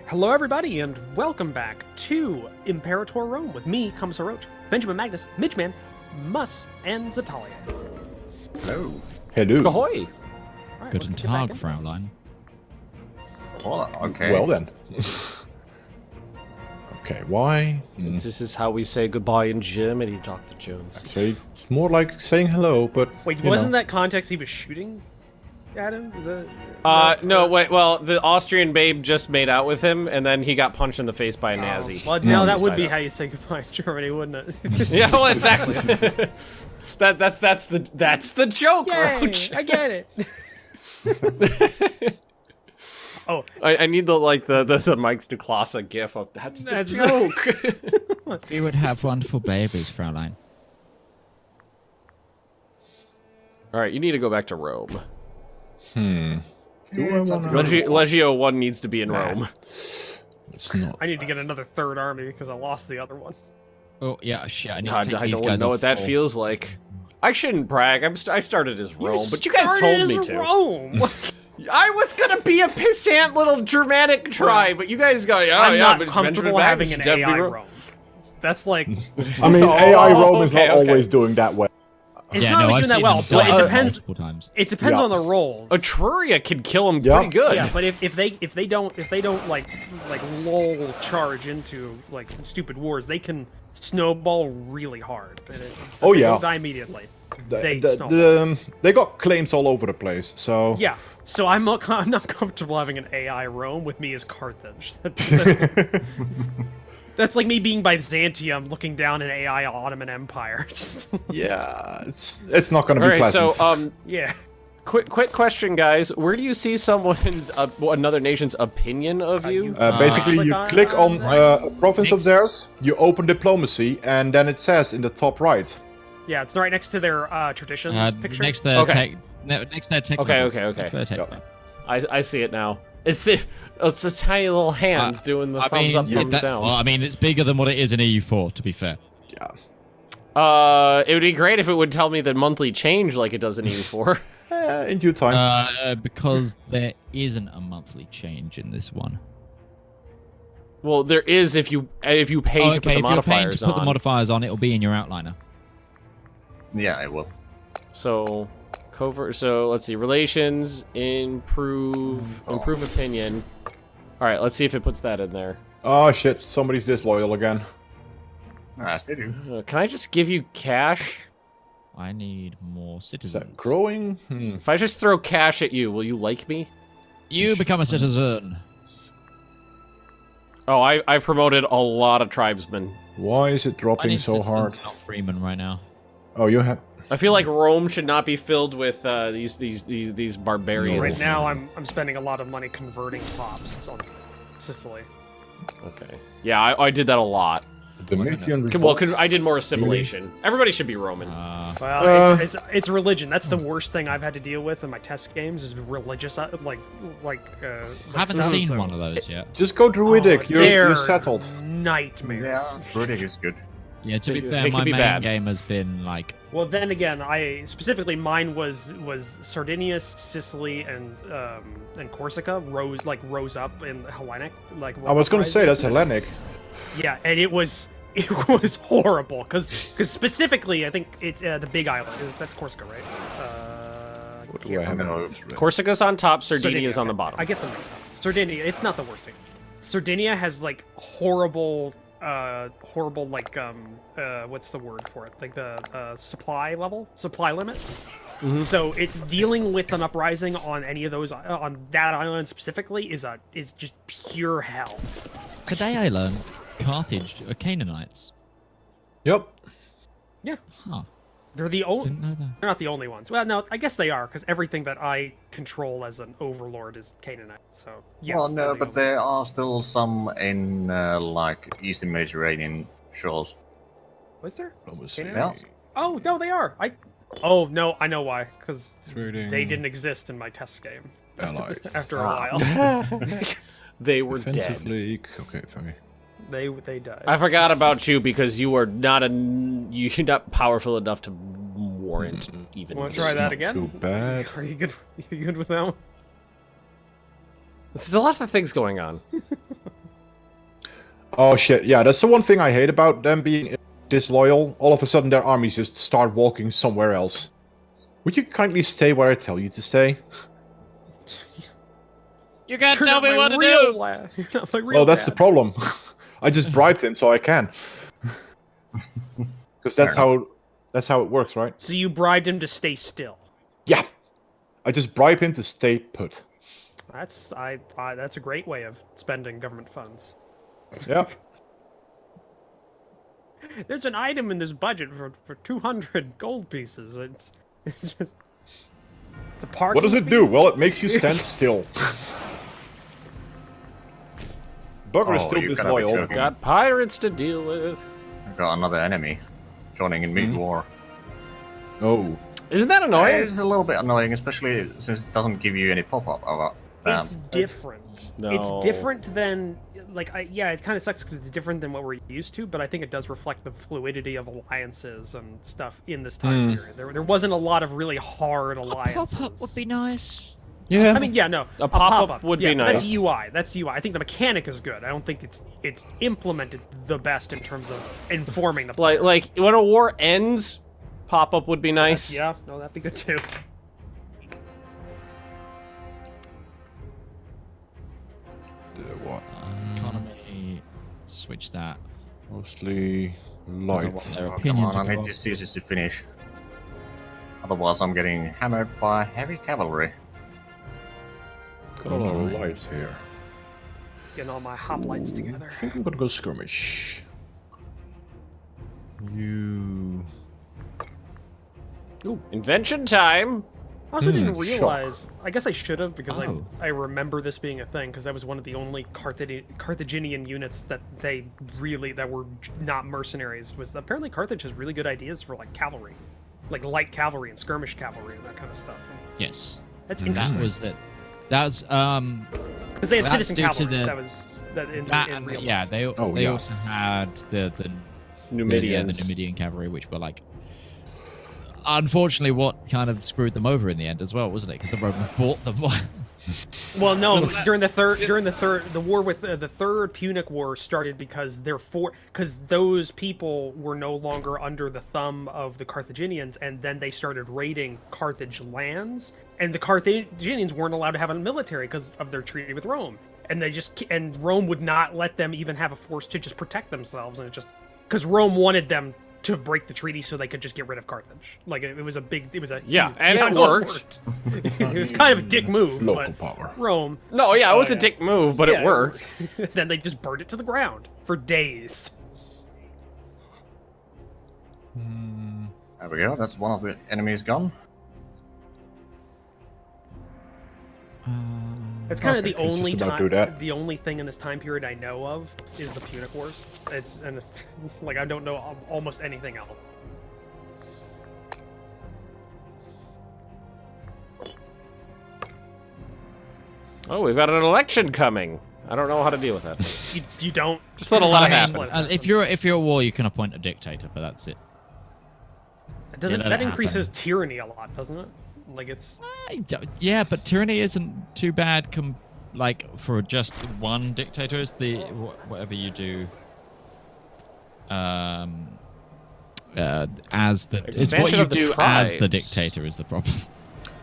Hello everybody, and welcome back to Imperator Rome with me, Commissar Roach, Benjamin Magnus, Midgeman, Mus, and Zatalia. Hello. Hello. Ahoy! Right, Guten Tag, Fraulein. Well, okay. Well then. Okay, why? This is how we say goodbye in Germany, Dr. Jones. Actually, it's more like saying hello, but Wait, you wasn't know. that context he was shooting at him? Is that... No, wait, well, the Austrian babe just made out with him, and then he got punched in the face by a Nazi. Well, now that He's would tied be up. how you say goodbye in Germany, wouldn't it? Yeah, well, exactly. that's the joke, Yay! Roach. I get it! Oh, I need the Mike's Duklasa gif of that's the That's- joke. We would have wonderful babies, Fraulein. All right, you need to go back to Rome. Do I wanna... Legio 1 needs to be in Rome. It's not. I need to get another third army because I lost the other one. Oh, yeah, shit, I need God, to take I these don't guys know off what that full. feels like. I shouldn't brag. I started as Rome, but you guys told me to. Rome. I was gonna be a pissant little Germanic tribe, but you guys go, oh I'm yeah, not but comfortable Benjamin having Magnus an should AI be Rome. That's like, I mean, Oh, AI Rome is okay, not okay. always doing that well. it's Yeah, not no, always I've doing that seen well, them but it die depends. multiple times. It depends Yeah. on the rolls. Etruria could kill him Yeah. pretty good. Yeah, but if they don't like lull charge into like stupid wars, they can snowball really hard. And Oh, they yeah. don't die immediately. They They got claims all over the place, so... Yeah, so I'm not comfortable having an AI Rome with me as Carthage. That's like me being Byzantium looking down an AI Ottoman Empire. Yeah, it's not gonna be All right, pleasant. so Yeah. quick question, guys. Where do you see someone's another nation's opinion of you? Basically, click you on- click on on a province of theirs, you open diplomacy, and then it says in the top right. Yeah, it's right next to their traditions picture. Next to their Okay. tech... next to their tech... Okay, level. okay, okay. Next to their tech Yep. level. I see it now. It's the tiny little hands doing the thumbs up, thumbs down. Well, I mean, it's bigger than what it is in EU4, to be fair. Yeah. It would be great if it would tell me the monthly change like it does in EU4. In due time. Because there isn't a monthly change in this one. Well, there is if you pay to put the if you're paying modifiers to put the on. modifiers on, it'll be in your outliner. Yeah, I will. So, covert. So let's see. Relations, improve opinion. All right, let's see if it puts that in there. Oh shit, somebody's disloyal again. Yes, they do. Can I just give you cash? I need more Is citizens. that growing? If I just throw cash at you, will you like me? You become a citizen. Oh, I promoted a lot of tribesmen. Why is it I dropping need so citizens, hard? not Freeman right now. Oh, you have... I feel like Rome should not be filled with these barbarians. So right now, I'm spending a lot of money converting pops on Sicily. Okay. Yeah, I did that a lot. Domitian Well, revolt? I did more assimilation. Everybody should be Roman. Well, it's religion. That's the worst thing I've had to deal with in my test games is religious, like Haven't stuff. seen So- one of those yet. Just go druidic, you're they're settled. Nightmares. Yeah, Druidic is good. Yeah, to be They fair, could my be main bad. game has been like... Well, then again, mine was Sardinia, Sicily, and Corsica rose up in Hellenic. I was gonna say, that's Hellenic. Yeah, and it was horrible because specifically I think it's the Big Island. That's Corsica, right? What do I have? No. Corsica's on top, Sardinia's on the okay. bottom. I get them mixed up. Sardinia, it's not the worst thing. Sardinia has like horrible like what's the word for it? Like the supply limits. So dealing with an uprising on any of those on that island specifically is just pure hell. Today I learned Carthage are Canaanites. Yep. Yeah, Huh. they're the only. Didn't know that. They're not the only ones. Well, no, I guess they are because everything that I control as an overlord is Canaanite. So yes. Well, they're no, the but only- there are still some in like Eastern Mediterranean shores. Was there? Yeah. Oh no, they are. Oh no, I know why. Because Trading they didn't exist in my test game. allies. After a Ah. while, They were Offensive dead. league. Okay, fine. they died. I forgot about you because you're not powerful enough to warrant even. Wanna try that Not again? too bad. Are you good? You good with that one? There's a lot of things going on. Oh shit, yeah, that's the one thing I hate about them being disloyal. All of a sudden their armies just start walking somewhere else. Would you kindly stay where I tell you to stay? You can't You're tell not me my what to real do. lad. You're not my real Well, that's the dad. problem. I just bribed him so I can. Because that's how it works, right? So you bribed him to stay still. Yeah. I just bribe him to stay put. That's that's a great way of spending government funds. Yeah. There's an item in this budget for 200 gold pieces. It's just it's a parking What does it fee? do? Well, it makes you stand still. Bugger is Oh, still you gotta be disloyal. joking. Got pirates to deal with. I've got another enemy joining in mid-war. Oh. Isn't that annoying? It's a little bit annoying, especially since it doesn't give you any pop-up about that. It's different. No. It's different than yeah. It kind of sucks because it's different than what we're used to, but I think it does reflect the fluidity of alliances and stuff in this time period. There wasn't a lot of really hard alliances. Pop-up would be nice. Yeah. I mean, yeah, no. A pop-up would be nice. That's UI. That's UI. I think the mechanic is good. I don't think it's implemented the best in terms of informing the player. Like when a war ends, pop-up would be nice. Yeah, no, that'd be good too. What? Economy. Switch that. Mostly Their Oh, come opinion on, to I go need up. this thesis to finish. Otherwise, I'm getting hammered by heavy cavalry. Got a lot of lights here. Getting all my hoplites I together. think I'm gonna go skirmish. You. Ooh, invention time. I also didn't shock. realize. I guess I should have because Oh. I remember this being a thing because that was one of the only Carthaginian units that were not mercenaries. Was apparently Carthage has really good ideas for like cavalry, like light cavalry and skirmish cavalry and that kind of stuff. Yes. That's And interesting that was because they had that's citizen due to cavalry. the- That was that in and real yeah, life. they yeah. also had the Numidians. the Numidian cavalry, which were like, unfortunately, what kind of screwed them over in the end as well, wasn't it? Because the Romans bought them. Well, no, during the war with the Third Punic War started because those people were no longer under the thumb of the Carthaginians, and then they started raiding Carthage lands, and the Carthaginians weren't allowed to have a military because of their treaty with Rome, and Rome would not let them even have a force to just protect themselves, and it just because Rome wanted them to break the treaty so they could just get rid of Carthage. Like it was a Yeah, huge- and it no, worked. it was kind of a dick move, Local but power. Rome. No, yeah, it was yeah. a dick move, but Yeah, it worked. then they just burned it to the ground for days. There we go, that's one of the enemies gone. That's kind of Okay, the can only just about time, do that. the only thing in this time period I know of is the Punic Wars. And like I don't know almost anything else. Oh, we've got an election coming. I don't know how to deal with that. You don't Just let a lot Okay, happen. just let it And if you're at war, you can appoint a dictator, but that's it. It doesn't let that it increases happen. tyranny a lot, doesn't it? Like it's Yeah, but tyranny isn't too bad. Like for just one dictator, is the whatever you do. As the it's what Expansion you of the do as the tribes. dictator is the problem.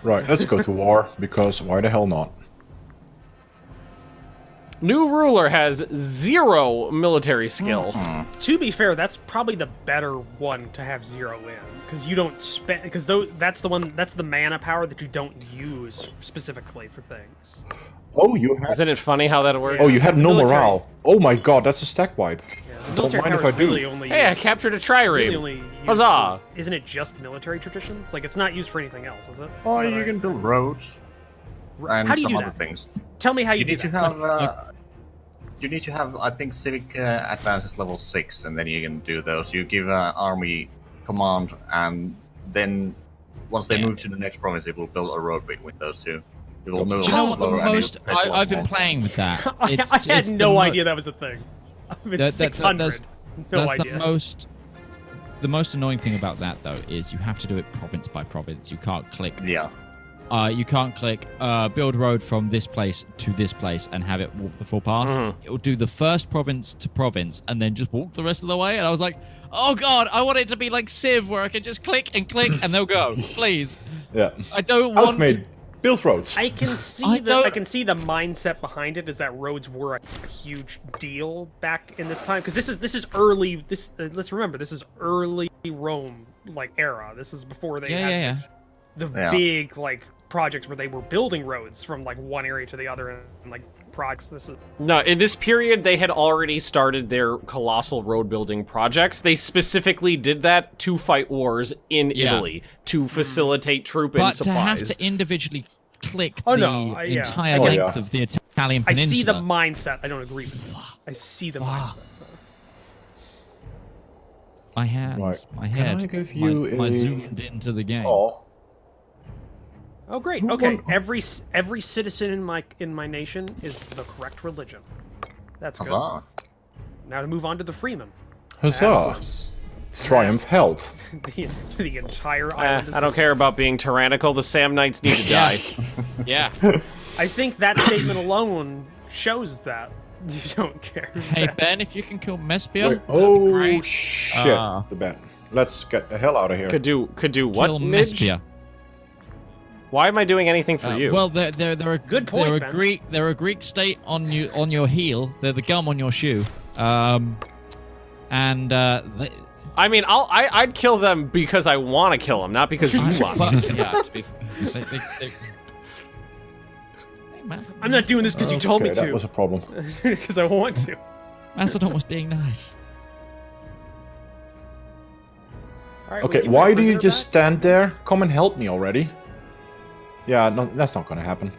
Right, let's go to war, because why the hell not? New ruler has 0 military skill. to be fair, that's probably the better one to have 0 in because you don't spend because that's the mana power that you don't use specifically for things. Oh, you had. Isn't it funny how that works? Oh, you had no Military. morale. Oh my god, that's a stack wipe. Yeah, the Don't military mind if power I is do. really only Hey, I used- captured a trireme. really only used Huzzah! for- isn't it just military traditions? Like it's not used for anything else, is it? Or But you can build roads and How do you some do other that? things. Tell me how you, You do need to that. have. You need to have, I think, civic advances level 6, and then you can do those. You give an army command, and then once they Yeah. move to the next province, it will build a road between those two. It will move Do a you know lot what the slower, and most? it'll fetch a lot I've been more. playing with that. I had it's no the mo- idea that was a thing. It's 600. No that's idea. the most annoying thing about that though is you have to do it province by province. You can't click Yeah. you can't click build road from this place to this place and have it walk the full path. It will do the first province to province and then just walk the rest of the way. And I was like, oh god, I want it to be like Civ where I can just click and they'll go. Please. Yeah. I don't want Ultimate. Build roads. I can see I can see the mindset behind it is that roads were a huge deal back in this time because this is early. Let's remember this is early Rome like era. This is before they had the big like projects where they were building roads from like one area to the other and like projects. This is No, in this period they had already started their colossal road building projects. They specifically did that to fight wars in Italy to facilitate troop and supplies. But to have to individually click Oh, the no, entire length of the Italian I peninsula. see the mindset. I don't agree with it. I see the mindset. My hands, Right. my head, Can I give you my a- zoomed into the game. Oh. Oh great. Okay. Every citizen in my nation is the correct religion. That's good. Huzzah. Now to move on to the freemen. Huzzah. Triumph held. the entire island. I don't care about being tyrannical. The Sam Knights need to die. Yeah. I think that statement alone shows that you don't care. Hey Ben, if you can kill Mespia, Wait, that'd be great. shit. The bat. Let's get the hell out of here. Could do what, Kill Midge? Mespia. Why am I doing anything for you? Well, they're a Good point, They're a Ben. Greek state on your heel. They're the gum on your shoe. I mean, I'd kill them because I want to kill them, not because you want. But, yeah, to be, they, hey, man. I'm not doing this because you told me that to. was a problem. Because I want to. Macedon was being nice. All right, we Okay, give why that do you prisoner just back? stand there? Come and help me already. Yeah, no, that's not gonna happen.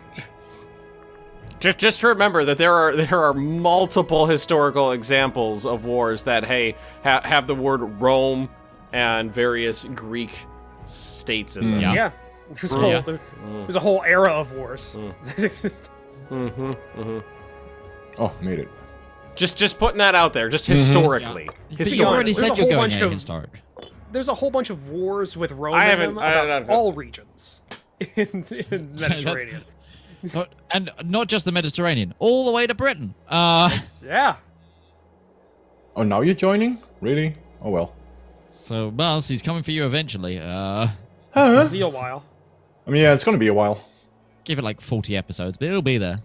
Just remember that there are multiple historical examples of wars that have the word Rome and various Greek states in them. Yeah. There's a whole era of wars that exist. Oh, made it. Just putting that out there, just historically. But you already There's a said you're whole going bunch A of- historic. There's a whole bunch of wars with Rome I in haven't- them I about haven't- all regions in Mediterranean. And not just the Mediterranean, all the way to Britain. Yeah. Oh, now you're joining? Really? Oh well. So Mars, he's coming for you eventually. Huh? Be a while. I mean, yeah, it's gonna be a while. Give it like 40 episodes, but it'll be there.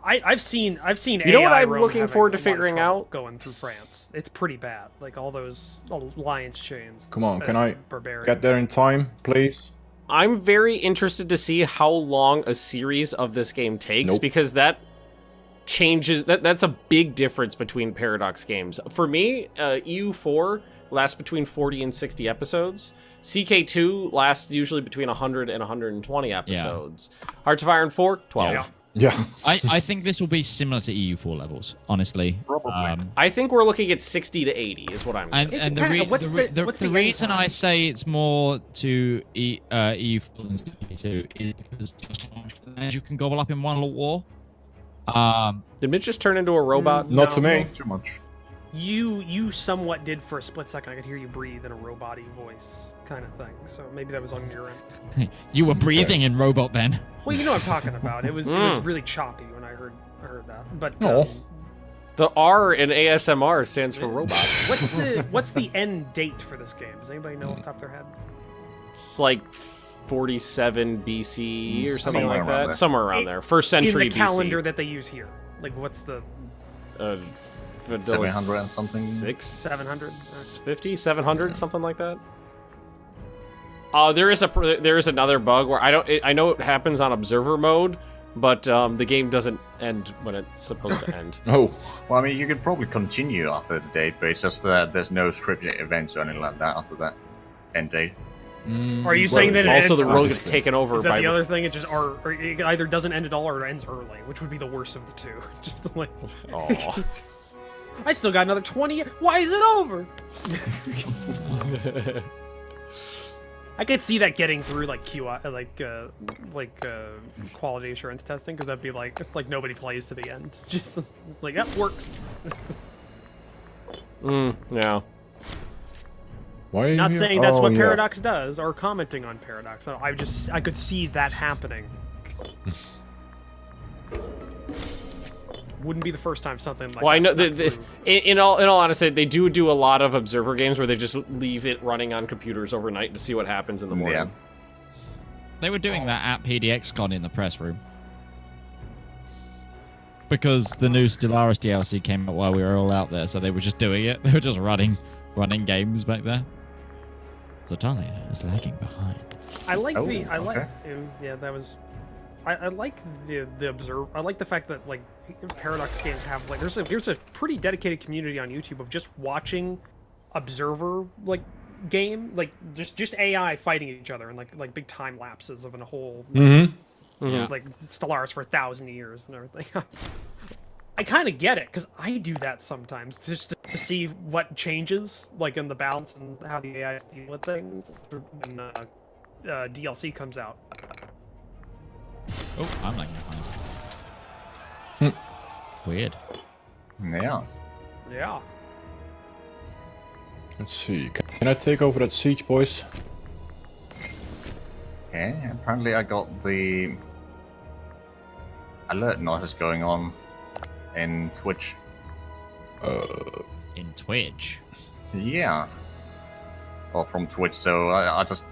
I've seen You know what AI I'm Rome looking having forward to a lot of figuring trouble out? going through France. It's pretty bad. Like all those alliance chains. Come on, can I barbarian. get there in time, please? I'm very interested to see how long a series of this game takes Nope. because that changes. That's a big difference between Paradox games. For me, EU4 lasts between 40 and 60 episodes. CK2 lasts usually between 100 and 120 episodes. Hearts of Iron 4, 12. Yeah. Yeah. I think this will be similar to EU4 levels, honestly. Probably. I think we're looking at 60 to 80 is what I'm And guessing. the, depends. What's the the end reason I time? say it's more to EU4 than CK2 is because just how much land you can gobble up in one war. Did Mitch just turn into a robot? Not to me. Too much. You somewhat did for a split second. I could hear you breathe in a robot-y voice kind of thing. So maybe that was on your end. You were breathing in robot then. Well, you know what I'm talking about. It was really choppy when I heard that. But Oh. The R in ASMR stands for robot. what's the end date for this game? Does anybody know off the top of their head? It's like 47 BC or something Somewhere like around that. there. Somewhere around there. First century in the calendar BC. that they use here. Like what's the 700 and something. 700? 50, 700, something like that. There is another bug where I know it happens on observer mode, but the game doesn't end when it's supposed to end. Oh. Well, I mean, you could probably continue after the date, but it's just that there's no scripted events or anything like that after that end date. Are you saying that it Also, ends the world early? gets taken over Is that by. the other thing? It just or it either doesn't end at all or it ends early, which would be the worst of the two. Just like, Aw. I still got another 20. Why is it over? I could see that getting through like QI, quality assurance testing, because that'd be like nobody plays to the end. Just it's like that works. Yeah. Why are you Not here? saying that's Oh, what yeah. Paradox does, or commenting on Paradox. I could see that happening. Wouldn't be the first time something like Well, I know that. in all honesty, they do a lot of observer games where they just leave it running on computers overnight to see what happens in the morning. Yeah. They were doing that at PDXCon in the press room. Because the new Stellaris DLC came out while we were all out there, so they were just doing it. They were just running games back there. So Talia is lagging behind. I like Oh, the I like okay. yeah, that was I like the observe. I like the fact that like Paradox games have like there's a pretty dedicated community on YouTube of just watching observer like game, like just AI fighting each other and like big time lapses of a whole Yeah. like Stellaris for 1,000 years and everything. I kind of get it because I do that sometimes just to see what changes like in the balance and how the AI deal with things when DLC comes out. Oh, I'm lagging behind. Weird. Yeah. Yeah. Let's see. Can I take over that siege, boys? Okay, apparently I got the alert noises going on in Twitch. In Twitch. Yeah. Well, from Twitch, so I just...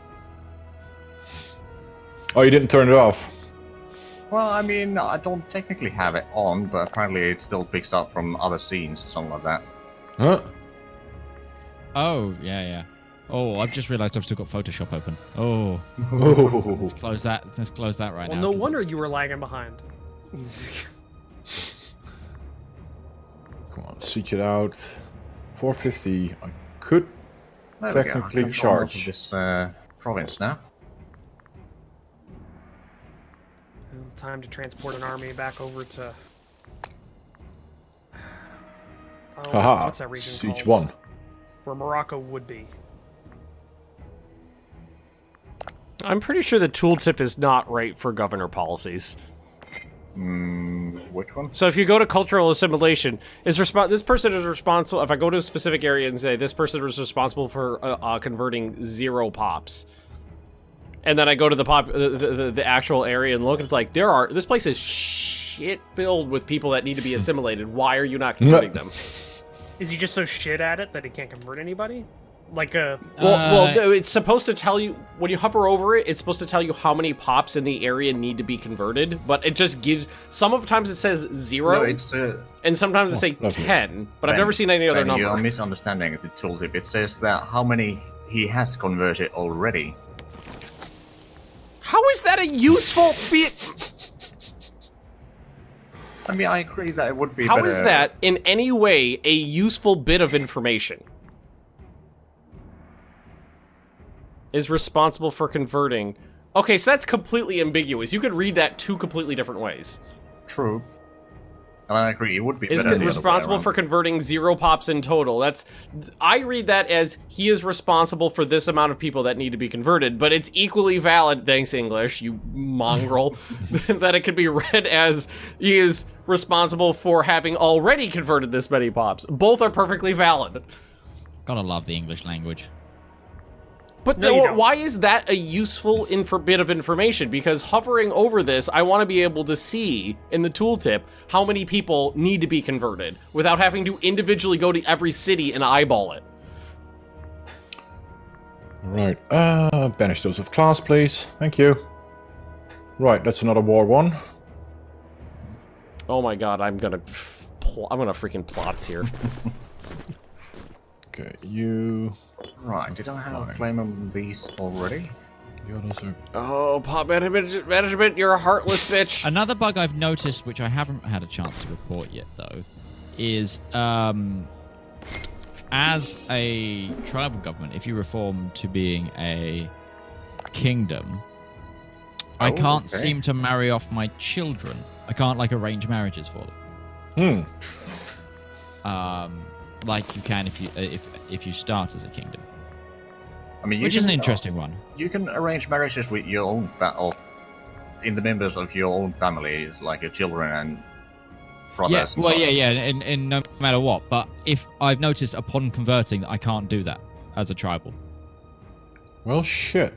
Oh, you didn't turn it off. Well, I mean, I don't technically have it on, but apparently it still picks up from other scenes or something like that. Huh? Oh, yeah. Oh, I've just realized I've still got Photoshop open. Oh, Oh. let's close that. Let's close that right Well, now. no 'cause wonder it's- you were lagging behind. Come on, siege it out. 450. I could There we go. technically Control most of charge. this province now. Time to transport an army back over to. Oh, Haha. what's that region Siege called? 1. Where Morocco would be. I'm pretty sure the tooltip is not right for governor policies. Which one? So if you go to cultural assimilation, this person is responsible. If I go to a specific area and say this person is responsible for converting 0 pops, and then I go to the actual area and look, it's like this place is shit filled with people that need to be assimilated. Why are you not converting them? Is he just so shit at it that he can't convert anybody? Like a. Well, no, it's supposed to tell you when you hover over it. It's supposed to tell you how many pops in the area need to be converted, but it just gives. Sometimes it says 0, No, it's and sometimes it say lovely. 10. But I've never seen any other Ben, you're number. misunderstanding the tooltip. It says that how many he has converted already. How is that a useful bit? I mean, I agree that it would be How better. is that in any way a useful bit of information? Is responsible for converting. Okay, so that's completely ambiguous. You could read that 2 completely different ways. True. And I agree, it would be Is better the other way responsible around. for converting 0 pops in total. I read that as he is responsible for this amount of people that need to be converted, but it's equally valid, thanks English, you mongrel, that it could be read as he is responsible for having already converted this many pops. Both are perfectly valid. Gotta love the English language. But No, you don't. why is that a useful bit of information? Because hovering over this, I want to be able to see in the tooltip how many people need to be converted without having to individually go to every city and eyeball it. Right. Banish those of class, please. Thank you. Right, that's another war one. Oh my god, I'm gonna freaking plots here. Okay, you... Right, did I have a Fine. claim on these already? The others are... Oh, pop management, you're a heartless bitch. Another bug I've noticed, which I haven't had a chance to report yet, though, is as a tribal government, if you reform to being a kingdom, I Oh, can't okay. seem to marry off my children. I can't like arrange marriages for them. Like you can if you start as a kingdom, I mean, you which is an can- interesting one. You can arrange marriages with your own in the members of your own family, like your children and brothers. and Well, such. and no matter what. But if I've noticed upon converting that I can't do that as a tribal. Well, shit.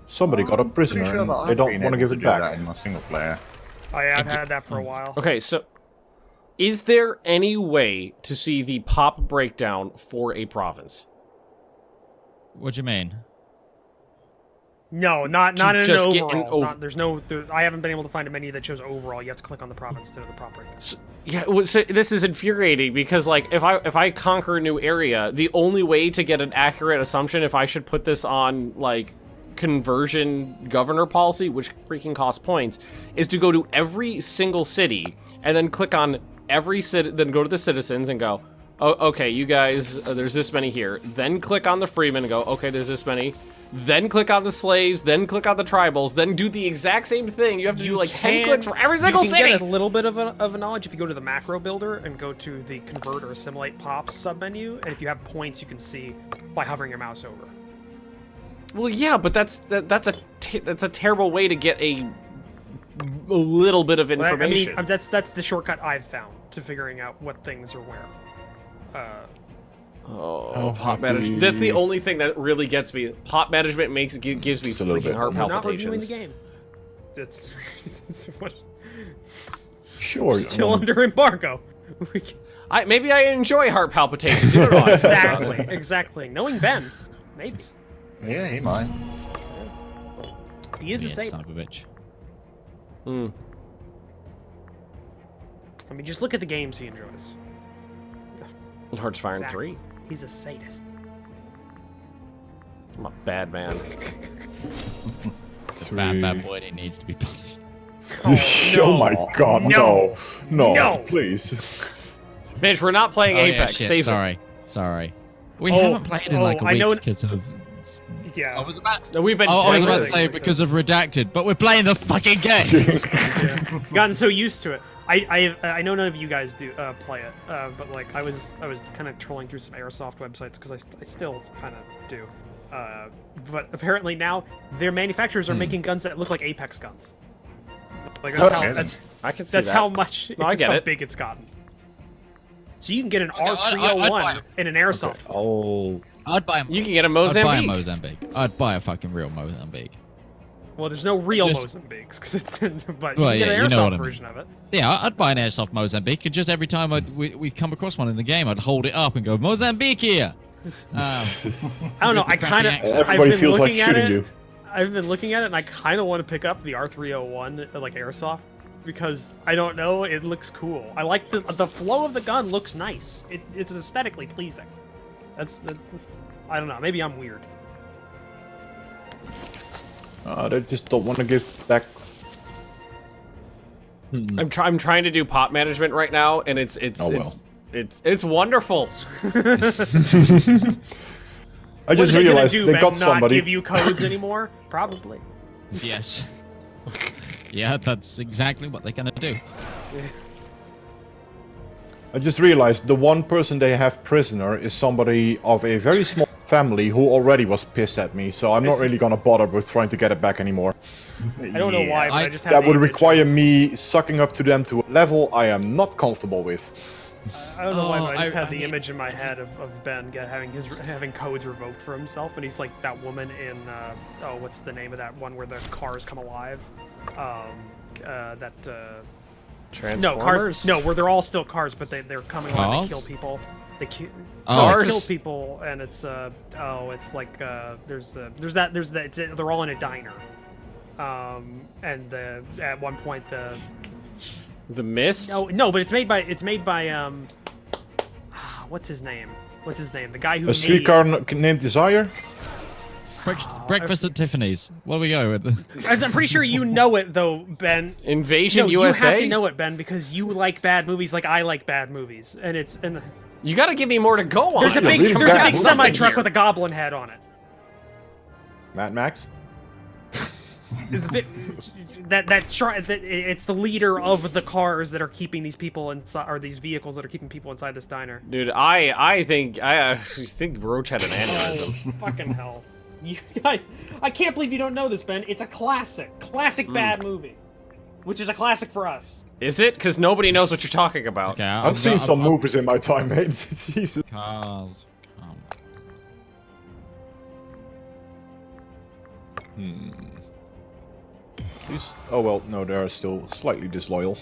Somebody got a prisoner Pretty sure and that they I've don't been want to able give it do that back. in my single player. I've had that for a while. Okay, so is there any way to see the pop breakdown for a province? What do you mean? No, not To in an just get an overall. I haven't been able to find a menu that shows overall. You have to click on the province to know the pop breakdown. Yeah, well, so this is infuriating because, like, if I conquer a new area, the only way to get an accurate assumption if I should put this on, like, conversion governor policy, which freaking costs points, is to go to every single city and then click on every city, then go to the citizens and go, oh, okay, you guys, there's this many here. Then click on the freemen and go, okay, there's this many. Then click on the slaves, then click on the tribals, then do the exact same thing. You have to do like 10 clicks for every single you can city. get a little bit of a knowledge if you go to the macro builder and go to the convert or assimilate pops submenu, and if you have points, you can see by hovering your mouse over. Well, yeah, but that's a terrible way to get a little bit of information. I mean, that's the shortcut I've found to figuring out what things are where. Oh, pop management. That's the only thing that really gets me. Pop management gives me Just a little freaking bit. heart We're not reviewing palpitations. the game. It's what, Sure. still under embargo. We can- Maybe I enjoy heart palpitations. You don't know. exactly. Knowing Ben, maybe Yeah, he might. he is a Yeah, saint. son of a bitch. Hmm. I mean, just look at the games he enjoys. Hearts Fire Exactly. 3. He's a sadist. I'm a bad man. It's a bad boy. He needs to be punished. Oh my god, No. no. No. Please. Bitch, we're not playing Oh, Apex. yeah, shit. Save it. Sorry. We Oh, haven't played in like a I week know- because of. Yeah. I was about. No, we've been. Oh, I was about to really- say because of redacted, but we're playing the fucking game. Gotten so used to it. I know none of you guys do play it, but like I was kind of trolling through some airsoft websites because I still kind of do. But apparently now their manufacturers are making guns that look like Apex guns. Like that's Okay, how then. I can see that's that. how much No, I that's get how it. big it's gotten. So you can get an Okay, I'd R301 buy- in an airsoft. Oh. I'd buy a. You can get a I'd buy a Mozambique. Mozambique. I'd buy a fucking real Mozambique. Well, there's no real Just- Mozambiques, cause it's, but Well, you can yeah, get you an know airsoft what I mean. version of it. Yeah, I'd buy an airsoft Mozambique, and just every time we come across one in the game, I'd hold it up and go, Mozambique here! I don't know. With the I kind of. crappy Everybody feels like shooting it. you. I've been looking at it, and I kind of want to pick up the R301 like airsoft because I don't know, it looks cool. I like the flow of the gun looks nice. It's aesthetically pleasing. That's the. I don't know. Maybe I'm weird. They just don't want to give back. I'm trying to do pop management right now, and it's Oh, well. it's wonderful. I just realized do, they Ben, got not somebody. give you codes anymore? Probably. Yes. Yeah, that's exactly what they're gonna do. I just realized the one person they have prisoner is somebody of a very small family who already was pissed at me, so I'm not really gonna bother with trying to get it back anymore. I don't know why, but I just had That the would image require me sucking up to them to a level I am not comfortable with. I don't know why, Oh, but I just had I the mean- image in my head of Ben having codes revoked for himself, and he's like that woman in oh, what's the name of that one where the cars come alive? Transformers. No, where they're all still cars, but they're coming alive. Cars? They kill people. They kill Cars? people, and it's it's like there's that they're all in a diner, and at one point The Mist. no, but it's made by what's his name? The guy who A made streetcar named Desire? Breakfast at Tiffany's. What do we go with? I'm pretty sure you know it though, Ben. Invasion No, USA. you have to know it, Ben, because you like bad movies like I like bad movies, and You got to give me more to go on. there's a big really there's a bad big movies semi in truck here. with a goblin head on it. Mad Max? It's the leader of the cars that are keeping these people inside, or these vehicles that are keeping people inside this diner. Dude, I think Roach had an aneurysm. Oh, fucking hell. You guys, I can't believe you don't know this, Ben. It's a classic bad movie. Which is a classic for us. Is it? Because nobody knows what you're talking about. Okay, I've seen some movies in my time, mate. Jesus. Cars. Come. Oh well, no, they are still slightly disloyal.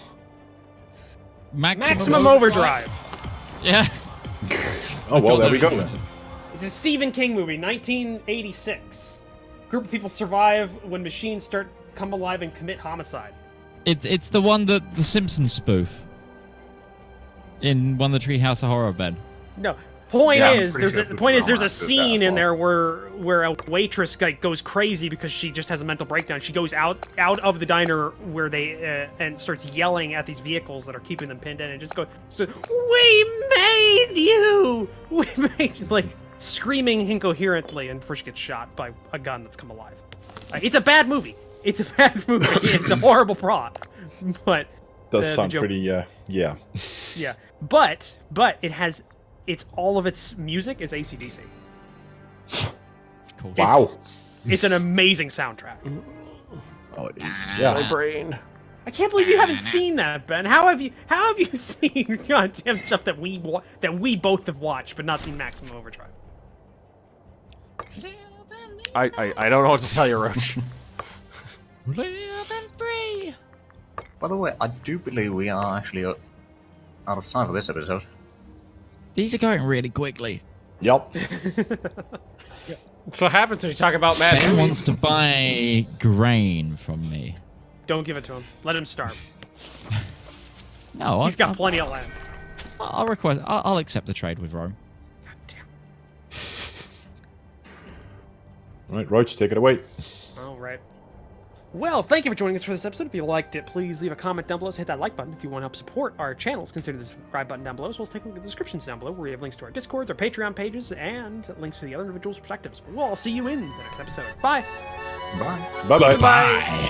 Maximum Overdrive. Yeah. Oh well, there we go. It's a Stephen King movie, 1986. Group of people survive when machines come alive and commit homicide. It's the one that the Simpsons spoof in one of the Treehouse of Horror bed. No. Point Yeah, I'm is, pretty there's sure a Futurama scene did that as in there where a waitress goes crazy because she just has a mental breakdown. She goes out of the diner where they and starts yelling at these vehicles that are keeping them pinned in, and just goes, so, "We made you! We made you!" Like screaming incoherently, and before she gets shot by a gun that's come alive. It's a bad movie. It's a bad movie. It's a horrible plot, but Does sound joke- pretty, yeah. Yeah, but it has. It's all of its music is AC/DC. Cool. Wow. It's an amazing soundtrack. Oh, My yeah. brain. I can't believe you haven't seen that, Ben. How have you seen goddamn stuff that we both have watched but not seen Maximum Overdrive? I don't know what to tell you, Roach. Live and free. By the way, I do believe we are actually out of time for this episode. These are going really quickly. Yep. That's what happens when you talk about mad Ben movies. wants to buy grain from me. Don't give it to him. Let him starve. No, He's got plenty of land. I'll request. I'll accept the trade with Rome. God damn. Alright, Roach, take it away. All right. Well, thank you for joining us for this episode. If you liked it, please leave a comment down below. Hit that like button. If you want to help support our channels, consider the subscribe button down below, as well as take a look at the descriptions down below, where we have links to our Discords, our Patreon pages, and links to the other individuals' perspectives. We'll all see you in the next episode. Bye. Bye. Bye-bye. Bye.